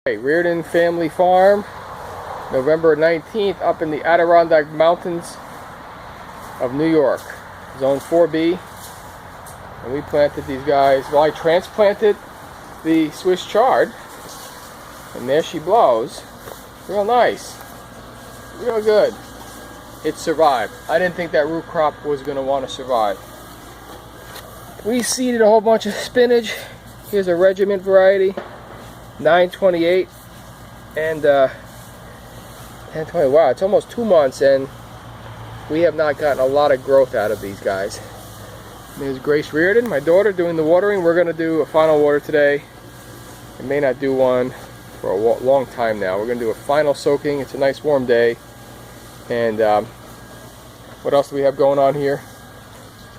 Hey, Reardon Family Farm, November 19th, up in the Adirondack Mountains of New York, Zone 4B. And we planted these guys. Well, I transplanted the Swiss chard, and there she blows. Real nice, real good. It survived. I didn't think that root crop was going to want to survive. We seeded a whole bunch of spinach. Here's a regiment variety. 928 and 1020. Wow, it's almost 2 months and we have not gotten a lot of growth out of these guys. There's Grace Reardon, my daughter, doing the watering. We're going to do a final water today. I may not do one for a long time now. We're going to do a final soaking. It's a nice warm day. And what else do we have going on here?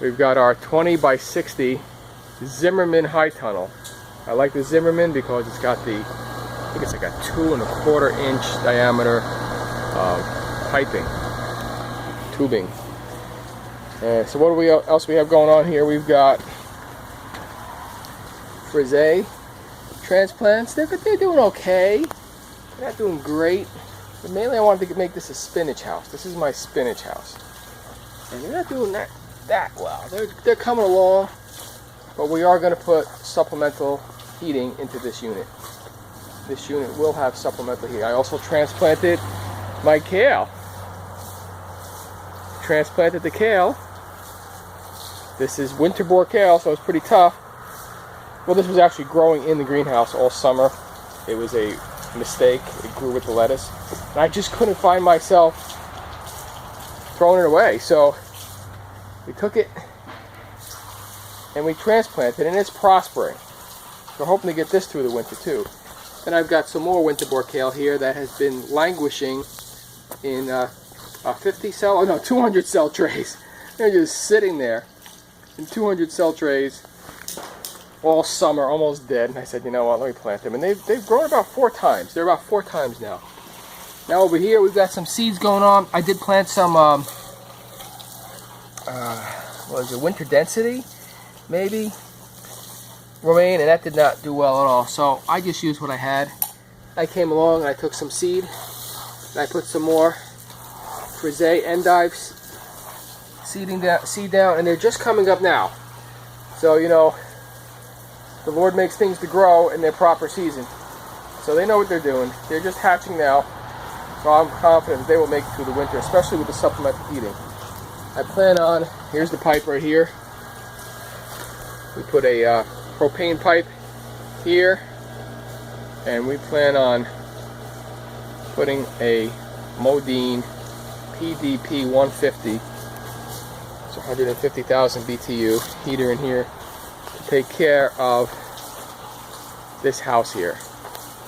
We've got our 20 by 60 Zimmerman high tunnel. I like the Zimmerman because it's got the, I think it's like a 2 1/4 inch diameter piping, tubing. And so what do else we have going on here? We've got frisee transplants. They're doing okay. They're not doing great. But mainly I wanted to make this a spinach house. This is my spinach house. And they're not doing that well. They're coming along. But we are going to put supplemental heating into this unit. This unit will have supplemental heating. I also transplanted my kale. Transplanted the kale. This is winter boar kale, so it's pretty tough. Well, this was actually growing in the greenhouse all summer. It was a mistake. It grew with the lettuce. And I just couldn't find myself throwing it away. So we took it and we transplanted, and it's prospering. We're hoping to get this through the winter too. And I've got some more winter boar kale here that has been languishing in 200 cell trays. They're just sitting there in 200 cell trays all summer, almost dead. And I said, you know what, let me plant them. And they've grown about 4 times. They're about 4 times now. Now over here we've got some seeds going on. I did plant some, what is it, winter density, maybe? Romaine, and that did not do well at all. So I just used what I had. I came along and I took some seed and I put some more frisee endives seed down, and they're just coming up now. So you know, the Lord makes things to grow in their proper season. So they know what they're doing. They're just hatching now. So I'm confident that they will make it through the winter, especially with the supplemental heating. I plan on, here's the pipe right here. We put a propane pipe here, and we plan on putting a Modine PDP 150, it's 150,000 BTU heater in here to take care of this house here.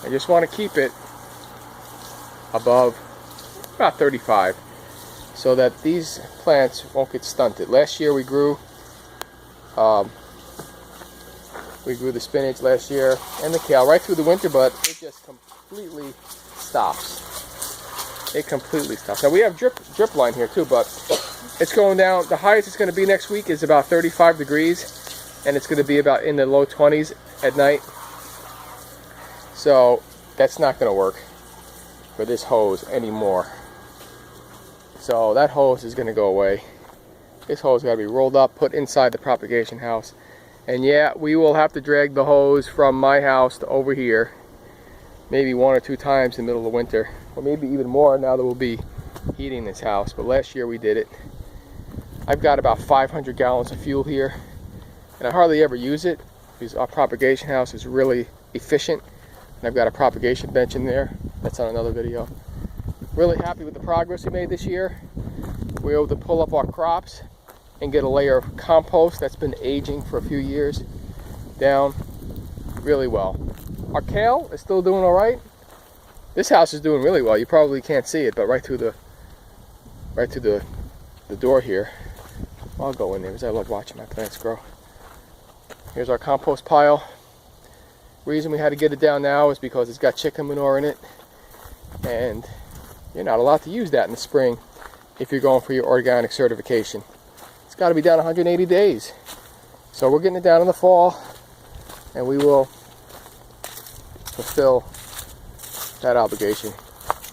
I just want to keep it above about 35 so that these plants won't get stunted. Last year we grew the spinach last year and the kale right through the winter, but it just completely stops. It completely stops. Now we have drip line here too, but it's going down. The highest it's going to be next week is about 35 degrees, and it's going to be about in the low 20s at night. So that's not going to work for this hose anymore. So that hose is going to go away. This hose got to be rolled up, put inside the propagation house. And yeah, we will have to drag the hose from my house to over here, maybe 1 or 2 times in the middle of the winter, or maybe even more now that we'll be heating this house. But last year we did it. I've got about 500 gallons of fuel here, and I hardly ever use it because our propagation house is really efficient. And I've got a propagation bench in there. That's on another video. Really happy with the progress we made this year. We were able to pull up our crops and get a layer of compost that's been aging for a few years down really well. Our kale is still doing all right. This house is doing really well. You probably can't see it, but right through the door here. I'll go in there because I love watching my plants grow. Here's our compost pile. Reason we had to get it down now is because it's got chicken manure in it, and you're not allowed to use that in the spring if you're going for your organic certification. It's got to be down 180 days. So we're getting it down in the fall, and we will fulfill that obligation.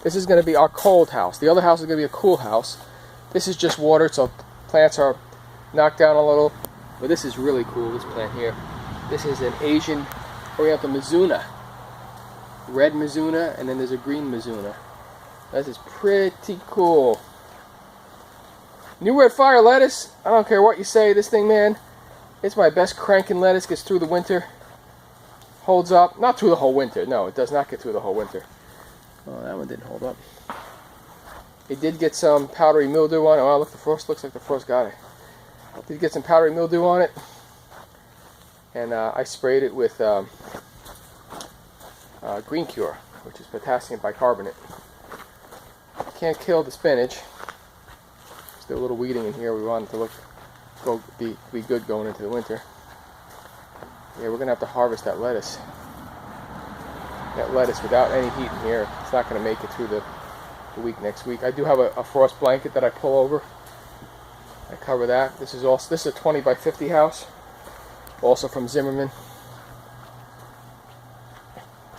This is going to be our cold house. The other house is going to be a cool house. This is just watered, so plants are knocked down a little. But this is really cool, this plant here. This is an Asian Oriental Mizuna. Red Mizuna, and then there's a green Mizuna. This is pretty cool. New Red Fire lettuce. I don't care what you say, this thing, man, it's my best cranking lettuce. Gets through the winter. Holds up. Not through the whole winter. No, it does not get through the whole winter. Oh, that one didn't hold up. It did get some powdery mildew on it. Oh, look, the frost looks like the frost got it. It did get some powdery mildew on it. And I sprayed it with Green Cure, which is potassium bicarbonate. Can't kill the spinach. Still a little weeding in here. We want it to be good going into the winter. Yeah, we're gonna have to harvest that lettuce. That lettuce without any heat in here. It's not gonna make it through the week next week. I do have a frost blanket that I pull over. I cover that. This is a 20 by 50 house. Also from Zimmerman.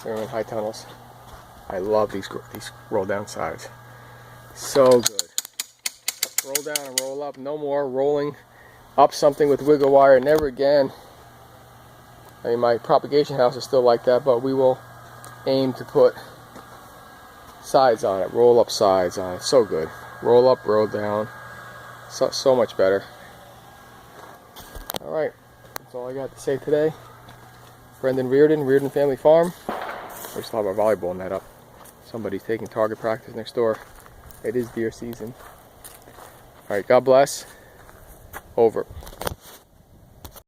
Zimmerman High Tunnels. I love these roll down sides. So good. Roll down and roll up. No more rolling up something with wiggle wire. Never again. I mean, my propagation house is still like that, but we will aim to put sides on it. Roll up sides on it. So good. Roll up, roll down. So much better. Alright. That's all I got to say today. Brendan Reardon Family Farm. We still have our volleyball net up. Somebody's taking target practice next door. It is deer season. Alright, God bless. Over.